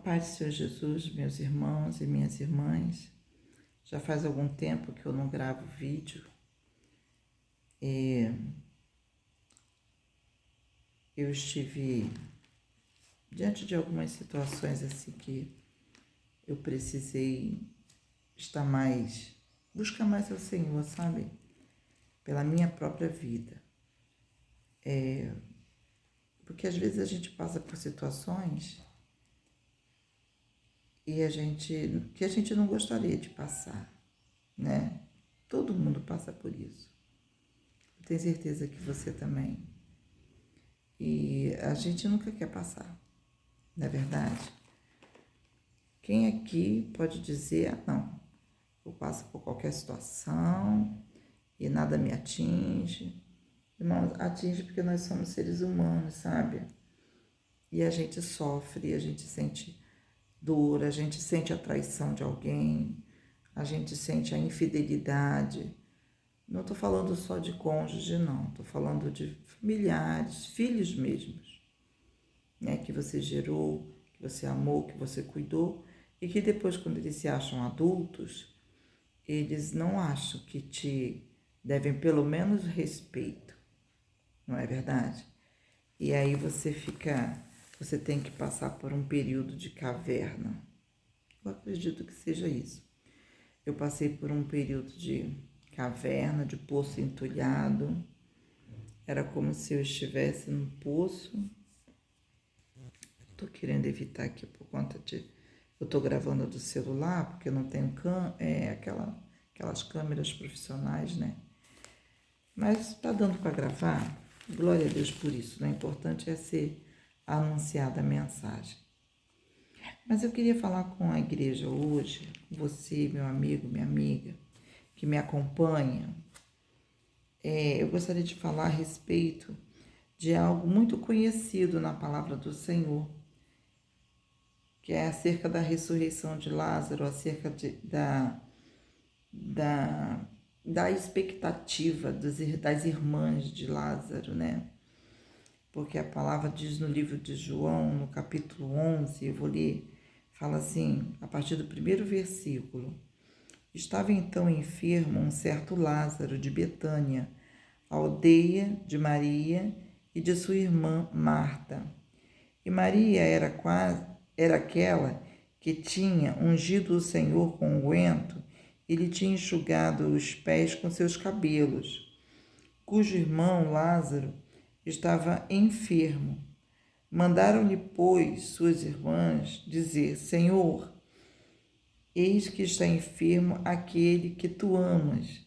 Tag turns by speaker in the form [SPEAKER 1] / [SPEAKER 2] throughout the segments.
[SPEAKER 1] paz do Senhor Jesus, meus irmãos e minhas irmãs. Já faz algum tempo que eu não gravo vídeo. Eu estive diante de algumas situações assim que eu precisei buscar mais ao Senhor, sabe? Pela minha própria vida. Porque às vezes a gente passa por situações que a gente não gostaria de passar, né? Todo mundo passa por isso. Eu tenho certeza que você também. E a gente nunca quer passar, não é verdade? Quem aqui pode dizer, não, eu passo por qualquer situação e nada me atinge? Irmãos, atinge porque nós somos seres humanos, sabe? E a gente sofre, a gente sente dor, a gente sente a traição de alguém, a gente sente a infidelidade. Não estou falando só de cônjuge, não. Estou falando de familiares, filhos mesmos, né? Que você gerou, que você amou, que você cuidou. E que depois, quando eles se acham adultos, eles não acham que te devem pelo menos respeito. Não é verdade? E aí você tem que passar por um período de caverna. Eu acredito que seja isso. Eu passei por um período de caverna, de poço entulhado. Era como se eu estivesse num poço. Estou querendo evitar aqui por conta de... Eu estou gravando do celular, porque eu não tenho aquelas câmeras profissionais, né? Mas está dando para gravar. Glória a Deus por isso, né? O importante é ser anunciada a mensagem. Mas eu queria falar com a igreja hoje, você, meu amigo, minha amiga, que me acompanha. Eu gostaria de falar a respeito de algo muito conhecido na palavra do Senhor, que é acerca da ressurreição de Lázaro, acerca da expectativa das irmãs de Lázaro, né? Porque a palavra diz no livro de João, no capítulo 11, eu vou ler, fala assim, a partir do primeiro versículo: Estava então enfermo um certo Lázaro de Betânia, aldeia de Maria e de sua irmã Marta. E Maria era aquela que tinha ungido o Senhor com unguento e lhe tinha enxugado os pés com seus cabelos, cujo irmão Lázaro estava enfermo. Mandaram-lhe, pois, suas irmãs dizer: Senhor, eis que está enfermo aquele que tu amas.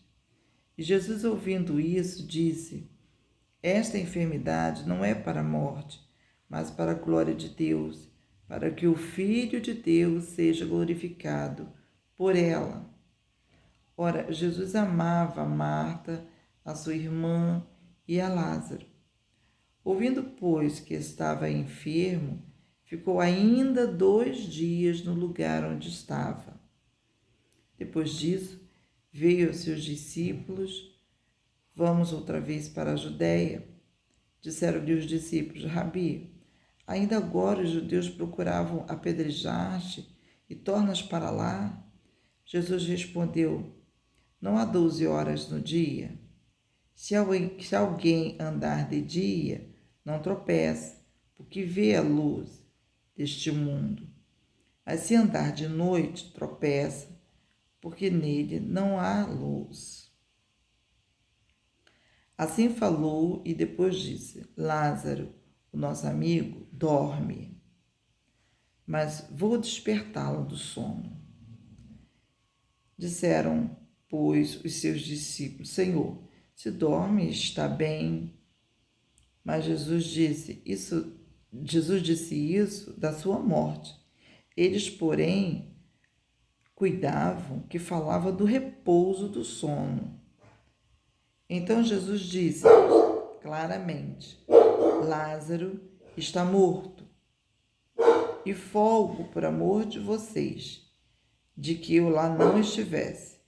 [SPEAKER 1] E Jesus, ouvindo isso, disse: Esta enfermidade não é para a morte, mas para a glória de Deus, para que o Filho de Deus seja glorificado por ela. Ora, Jesus amava a Marta, a sua irmã e a Lázaro. Ouvindo, pois, que estava enfermo, ficou ainda 2 dias no lugar onde estava. Depois disso, veio aos seus discípulos: Vamos outra vez para a Judéia. Disseram-lhe os discípulos: Rabi, ainda agora os judeus procuravam apedrejar-te e tornas para lá? Jesus respondeu: Não há 12 horas no dia? Se alguém andar de dia, não tropeça, porque vê a luz deste mundo. Mas se andar de noite, tropeça, porque nele não há luz. Assim falou e depois disse: Lázaro, o nosso amigo, dorme, mas vou despertá-lo do sono. Disseram, pois, os seus discípulos: Senhor, se dorme, está bem. Mas Jesus disse isso da sua morte. Eles, porém, cuidavam que falava do repouso do sono. Então Jesus disse claramente: Lázaro está morto, e folgo por amor de vocês, de que eu lá não estivesse,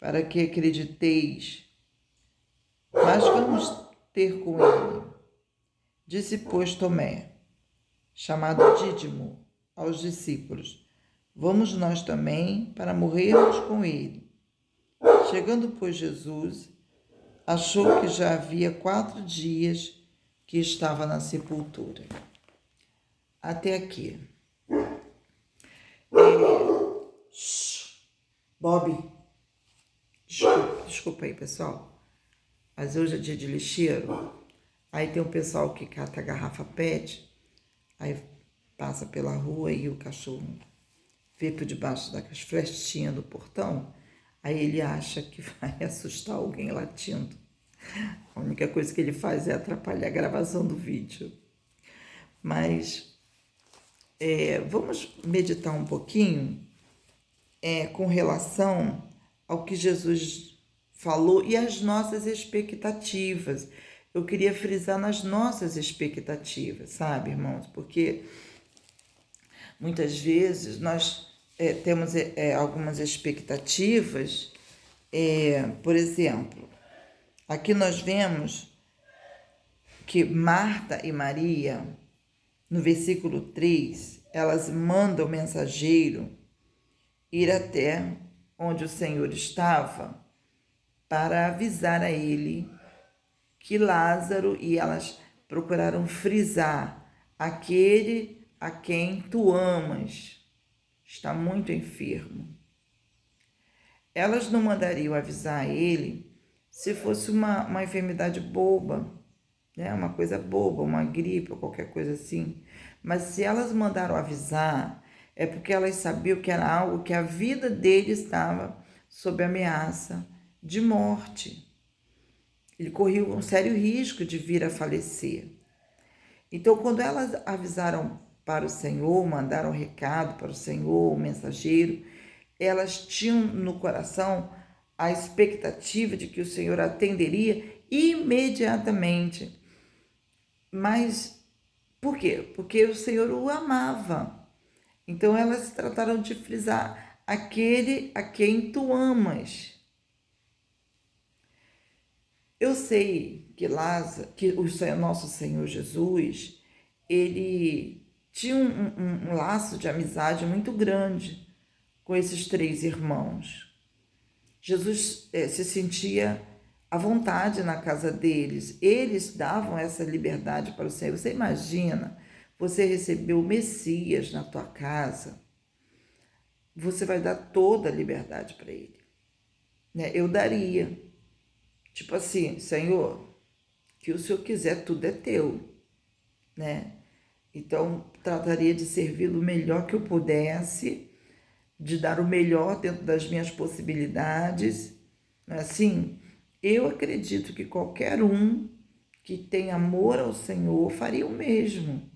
[SPEAKER 1] para que acrediteis. Mas vamos ter com ele. Disse, pois, Tomé, chamado Dídimo: aos discípulos: vamos nós também para morrermos com ele. Chegando, pois, Jesus, achou que já havia 4 dias que estava na sepultura. Até aqui. Bob, desculpa aí, pessoal, mas hoje é dia de lixeiro. Aí tem um pessoal que cata a garrafa PET, aí passa pela rua e o cachorro vê por debaixo das flechinhas do portão, aí ele acha que vai assustar alguém latindo. A única coisa que ele faz é atrapalhar a gravação do vídeo. Mas vamos meditar um pouquinho com relação ao que Jesus falou e as nossas expectativas. Eu queria frisar nas nossas expectativas, sabe, irmãos? Porque muitas vezes nós temos algumas expectativas. Por exemplo, aqui nós vemos que Marta e Maria, no versículo 3, elas mandam o mensageiro ir até onde o Senhor estava para avisar a ele que Lázaro, e elas procuraram frisar, aquele a quem tu amas está muito enfermo. Elas não mandariam avisar a ele se fosse uma enfermidade boba, né? Uma coisa boba, uma gripe ou qualquer coisa assim. Mas se elas mandaram avisar, é porque elas sabiam que era algo que a vida dele estava sob ameaça de morte. Ele corria um sério risco de vir a falecer. Então, quando elas avisaram para o Senhor, mandaram um recado para o Senhor, o mensageiro, elas tinham no coração a expectativa de que o Senhor atenderia imediatamente. Mas por quê? Porque o Senhor o amava. Então, elas trataram de frisar: aquele a quem tu amas. Eu sei que o nosso Senhor Jesus, ele tinha um laço de amizade muito grande com esses 3 irmãos. Jesus se sentia à vontade na casa deles. Eles davam essa liberdade para o Senhor. Você imagina, você recebeu o Messias na tua casa, você vai dar toda a liberdade para ele, né? Eu daria. Tipo assim: Senhor, que o Senhor quiser, tudo é teu, né? Então, trataria de servir o melhor que eu pudesse, de dar o melhor dentro das minhas possibilidades. Assim, eu acredito que qualquer um que tem amor ao Senhor faria o mesmo.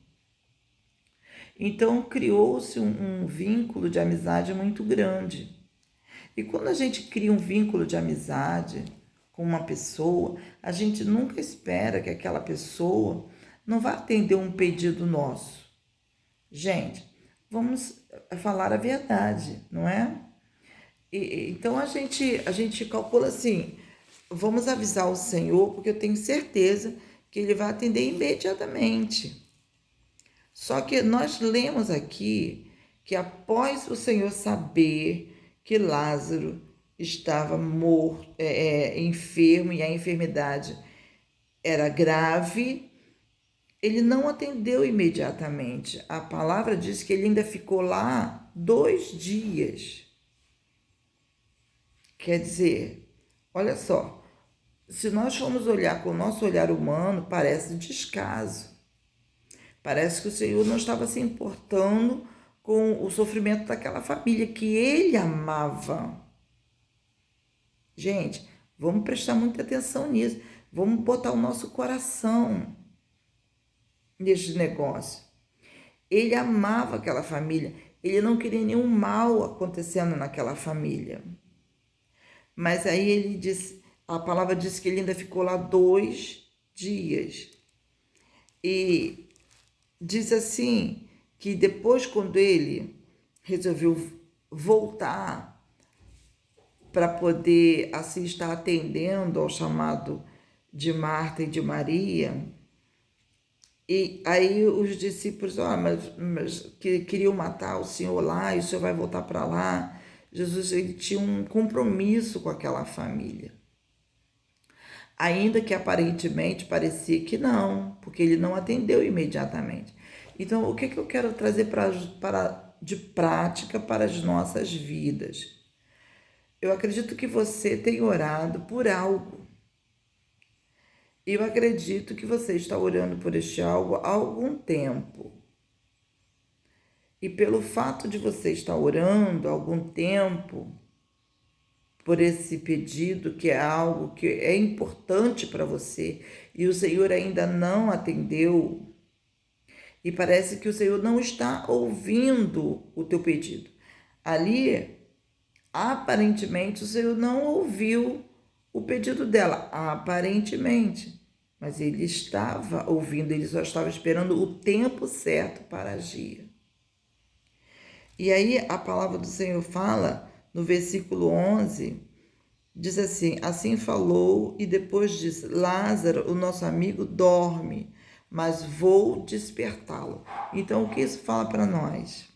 [SPEAKER 1] Então, criou-se um vínculo de amizade muito grande. E quando a gente cria um vínculo de amizade com uma pessoa, a gente nunca espera que aquela pessoa não vá atender um pedido nosso. Gente, vamos falar a verdade, não é? Então a gente calcula assim: vamos avisar o Senhor, porque eu tenho certeza que ele vai atender imediatamente. Só que nós lemos aqui que após o Senhor saber que Lázaro estava morto, enfermo, e a enfermidade era grave, ele não atendeu imediatamente. A palavra diz que ele ainda ficou lá 2 dias. Quer dizer, olha só, se nós formos olhar com o nosso olhar humano, parece descaso. Parece que o Senhor não estava se importando com o sofrimento daquela família que ele amava. Gente, vamos prestar muita atenção nisso. Vamos botar o nosso coração neste negócio. Ele amava aquela família. Ele não queria nenhum mal acontecendo naquela família. Mas aí ele diz, a palavra diz que ele ainda ficou lá 2 dias. E diz assim, que depois, quando ele resolveu voltar para poder assim estar atendendo ao chamado de Marta e de Maria, E aí os discípulos, mas que queriam matar o Senhor lá, e o Senhor vai voltar para lá. Jesus, ele tinha um compromisso com aquela família. Ainda que aparentemente parecia que não, porque ele não atendeu imediatamente. Então, o que eu quero trazer de prática para as nossas vidas? Eu acredito que você tem orado por algo. Eu acredito que você está orando por este algo há algum tempo. E pelo fato de você estar orando há algum tempo por esse pedido, que é algo que é importante para você, e o Senhor ainda não atendeu, e parece que o Senhor não está ouvindo o teu pedido. Ali, aparentemente, o Senhor não ouviu o pedido dela, aparentemente, mas ele estava ouvindo, ele só estava esperando o tempo certo para agir. E aí a palavra do Senhor fala no versículo 11, diz assim: assim falou e depois diz: Lázaro, o nosso amigo, dorme, mas vou despertá-lo. Então, o que isso fala para nós?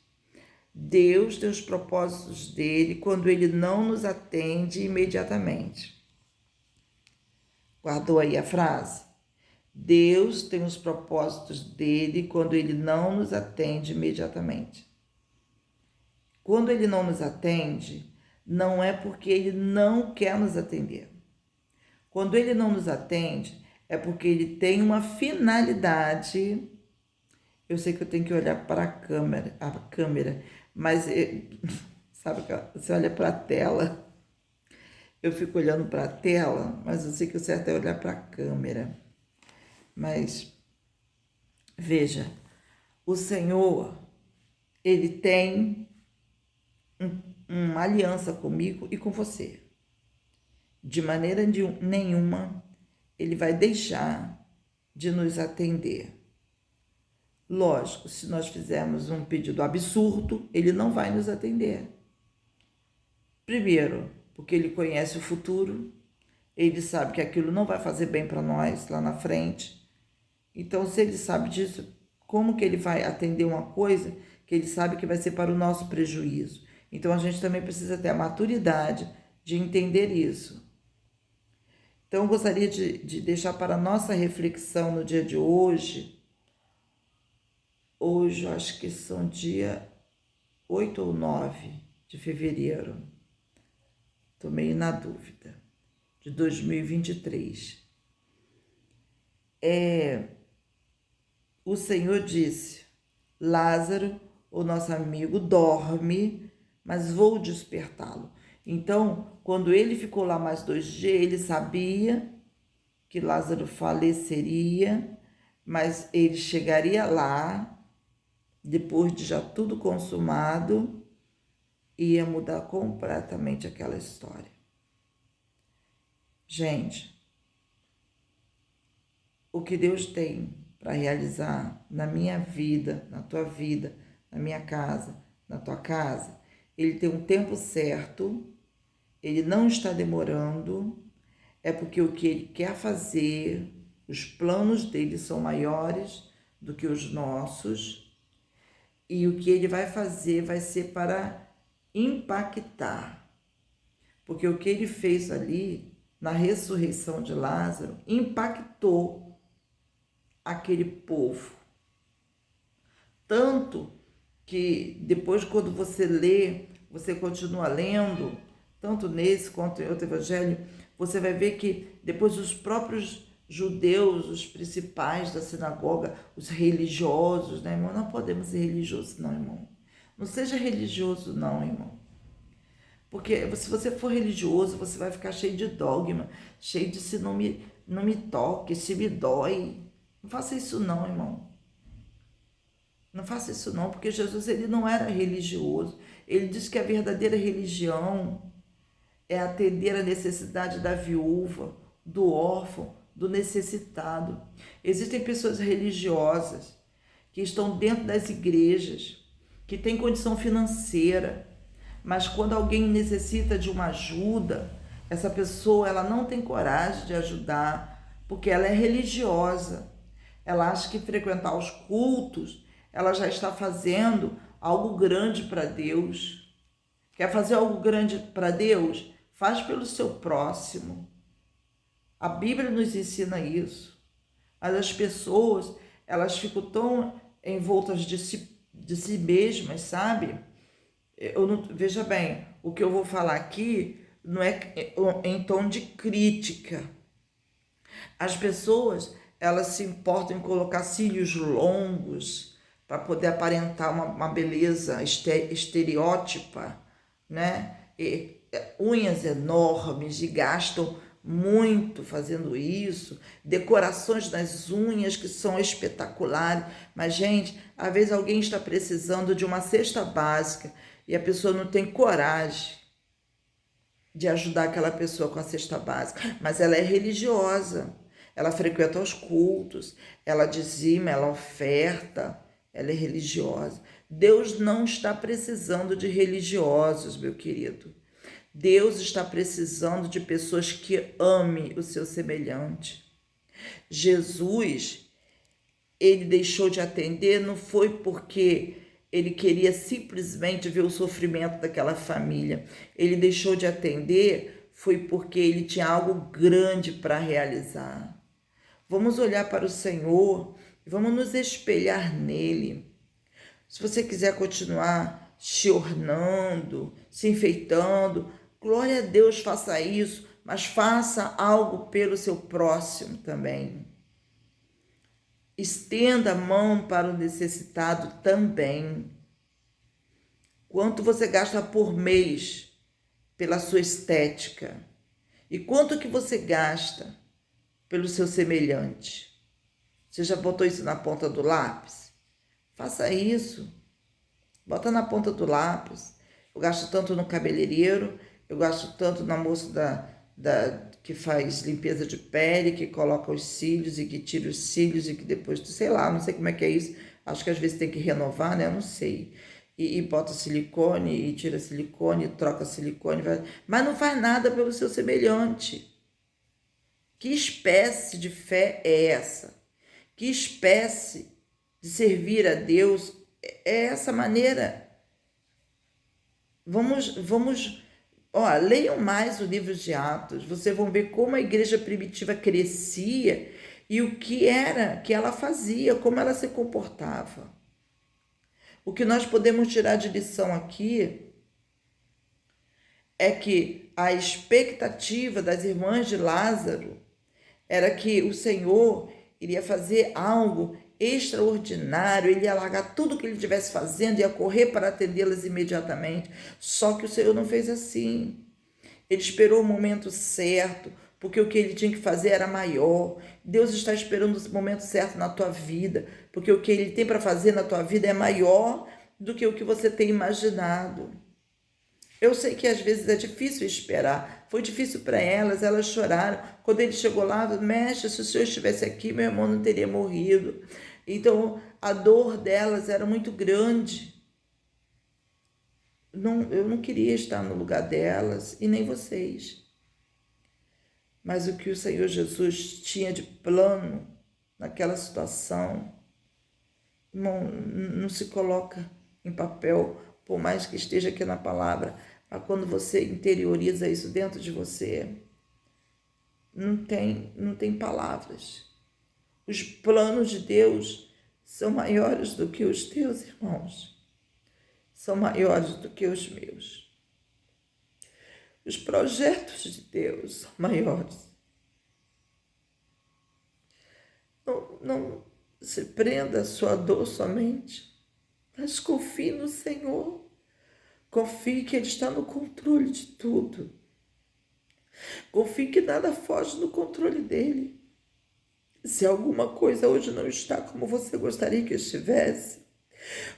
[SPEAKER 1] Deus tem os propósitos dele quando ele não nos atende imediatamente. Guardou aí a frase? Deus tem os propósitos dele quando ele não nos atende imediatamente. Quando ele não nos atende, não é porque ele não quer nos atender. Quando ele não nos atende, é porque ele tem uma finalidade. Eu sei que eu tenho que olhar para a câmera, mas sabe que você olha para a tela, eu fico olhando para a tela, mas eu sei que o certo é olhar para a câmera. Mas veja, o Senhor, ele tem uma aliança comigo e com você. De maneira nenhuma ele vai deixar de nos atender. Lógico, se nós fizermos um pedido absurdo, ele não vai nos atender. Primeiro, porque ele conhece o futuro, ele sabe que aquilo não vai fazer bem para nós lá na frente. Então, se ele sabe disso, como que ele vai atender uma coisa que ele sabe que vai ser para o nosso prejuízo? Então, a gente também precisa ter a maturidade de entender isso. Então, eu gostaria de deixar para a nossa reflexão no dia de hoje. Hoje, eu acho que são dia 8 ou 9 de fevereiro. Estou meio na dúvida. De 2023. O Senhor disse: Lázaro, o nosso amigo, dorme, mas vou despertá-lo. Então, quando ele ficou lá mais 2 dias, ele sabia que Lázaro faleceria, mas ele chegaria lá, depois de já tudo consumado, e ia mudar completamente aquela história. Gente, o que Deus tem para realizar na minha vida, na tua vida, na minha casa, na tua casa, ele tem um tempo certo, ele não está demorando, é porque o que ele quer fazer, os planos dele são maiores do que os nossos, e o que ele vai fazer vai ser para impactar, porque o que ele fez ali na ressurreição de Lázaro impactou aquele povo. Tanto que depois, quando você lê, você continua lendo, tanto nesse quanto em outro evangelho, você vai ver que depois os próprios judeus, os principais da sinagoga, os religiosos, né, irmão? Não podemos ser religiosos, não, irmão. Não seja religioso, não, irmão. Porque se você for religioso, você vai ficar cheio de dogma, cheio de se não me toque, se me dói. Não faça isso não, irmão. Não faça isso não, porque Jesus, ele não era religioso. Ele diz que a verdadeira religião é atender a necessidade da viúva, do órfão, do necessitado. Existem pessoas religiosas que estão dentro das igrejas, que têm condição financeira, mas quando alguém necessita de uma ajuda, essa pessoa ela não tem coragem de ajudar, porque ela é religiosa. Ela acha que frequentar os cultos, ela já está fazendo algo grande para Deus. Quer fazer algo grande para Deus? Faz pelo seu próximo. A Bíblia nos ensina isso. Mas as pessoas, elas ficam tão envoltas de si mesmas, sabe? Veja bem, o que eu vou falar aqui não é em tom de crítica. As pessoas, elas se importam em colocar cílios longos para poder aparentar uma beleza estereótipa, né? Unhas enormes e gastam muito fazendo isso, decorações nas unhas que são espetaculares, mas gente, às vezes alguém está precisando de uma cesta básica e a pessoa não tem coragem de ajudar aquela pessoa com a cesta básica, mas ela é religiosa, ela frequenta os cultos, ela dizima, ela oferta, ela é religiosa. Deus não está precisando de religiosos, meu querido. Deus está precisando de pessoas que amem o seu semelhante. Jesus, ele deixou de atender não foi porque ele queria simplesmente ver o sofrimento daquela família. Ele deixou de atender foi porque ele tinha algo grande para realizar. Vamos olhar para o Senhor e vamos nos espelhar nele. Se você quiser continuar se ornando, se enfeitando, glória a Deus, faça isso, mas faça algo pelo seu próximo também. Estenda a mão para o necessitado também. Quanto você gasta por mês pela sua estética? E quanto que você gasta pelo seu semelhante? Você já botou isso na ponta do lápis? Faça isso. Bota na ponta do lápis. Eu gasto tanto no cabeleireiro, eu gasto tanto na moça que faz limpeza de pele, que coloca os cílios e que tira os cílios e que depois, sei lá, não sei como é que é isso. Acho que às vezes tem que renovar, né? Eu não sei. E bota silicone, e tira silicone, e troca silicone, mas não faz nada pelo seu semelhante. Que espécie de fé é essa? Que espécie de servir a Deus é essa maneira? Leiam mais o livro de Atos, vocês vão ver como a igreja primitiva crescia e o que era que ela fazia, como ela se comportava. O que nós podemos tirar de lição aqui é que a expectativa das irmãs de Lázaro era que o Senhor iria fazer algo extraordinário, ele ia largar tudo que ele estivesse fazendo, ia correr para atendê-las imediatamente. Só que o Senhor não fez assim. Ele esperou o momento certo, porque o que ele tinha que fazer era maior. Deus está esperando o momento certo na tua vida, porque o que ele tem para fazer na tua vida é maior do que o que você tem imaginado. Eu sei que às vezes é difícil esperar. Foi difícil para elas choraram. Quando ele chegou lá, mestre, se o senhor estivesse aqui, meu irmão não teria morrido. Então, a dor delas era muito grande. Eu não queria estar no lugar delas, e nem vocês. Mas o que o Senhor Jesus tinha de plano naquela situação, irmão, não se coloca em papel, por mais que esteja aqui na palavra, mas quando você interioriza isso dentro de você, não tem palavras. Os planos de Deus são maiores do que os teus, irmãos. São maiores do que os meus. Os projetos de Deus são maiores. Não se prenda a sua dor somente, mas confie no Senhor. Confie que Ele está no controle de tudo. Confie que nada foge do controle dEle. Se alguma coisa hoje não está como você gostaria que estivesse,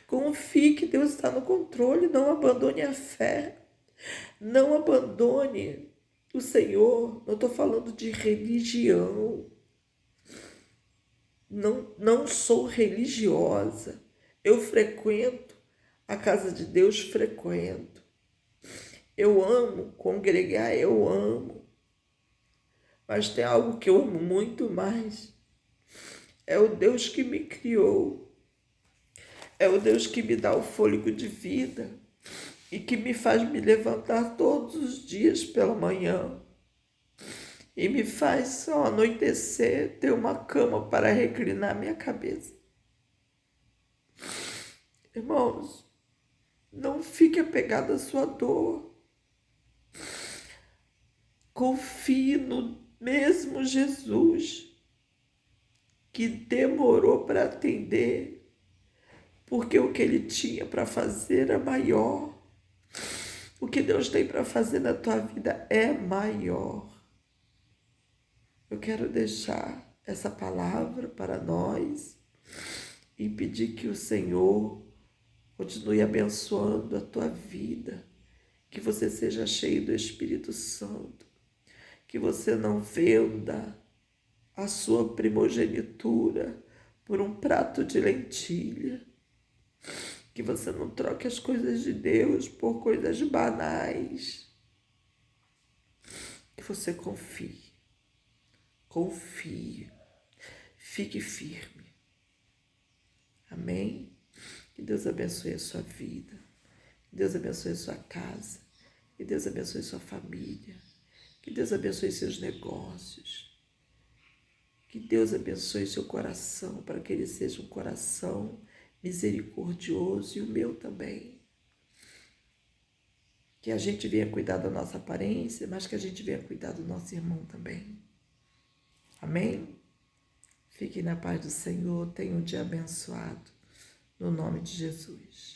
[SPEAKER 1] confie que Deus está no controle. Não abandone a fé. Não abandone o Senhor. Não estou falando de religião. Não sou religiosa. Eu frequento a casa de Deus, frequento. Eu amo congregar, eu amo. Mas tem algo que eu amo muito mais. É o Deus que me criou. É o Deus que me dá o fôlego de vida e que me faz me levantar todos os dias pela manhã e me faz, ao anoitecer, ter uma cama para reclinar minha cabeça. Irmãos, não fique apegado à sua dor. Confie no mesmo Jesus que demorou para atender, porque o que ele tinha para fazer é maior. O que Deus tem para fazer na tua vida é maior. Eu quero deixar essa palavra para nós e pedir que o Senhor continue abençoando a tua vida, que você seja cheio do Espírito Santo, que você não venda a sua primogenitura por um prato de lentilha, que você não troque as coisas de Deus por coisas banais, que você confie, fique firme. Amém? Que Deus abençoe a sua vida, que Deus abençoe a sua casa, que Deus abençoe a sua família, que Deus abençoe seus negócios, que Deus abençoe seu coração, para que ele seja um coração misericordioso e o meu também. Que a gente venha cuidar da nossa aparência, mas que a gente venha cuidar do nosso irmão também. Amém? Fique na paz do Senhor, tenha um dia abençoado, no nome de Jesus.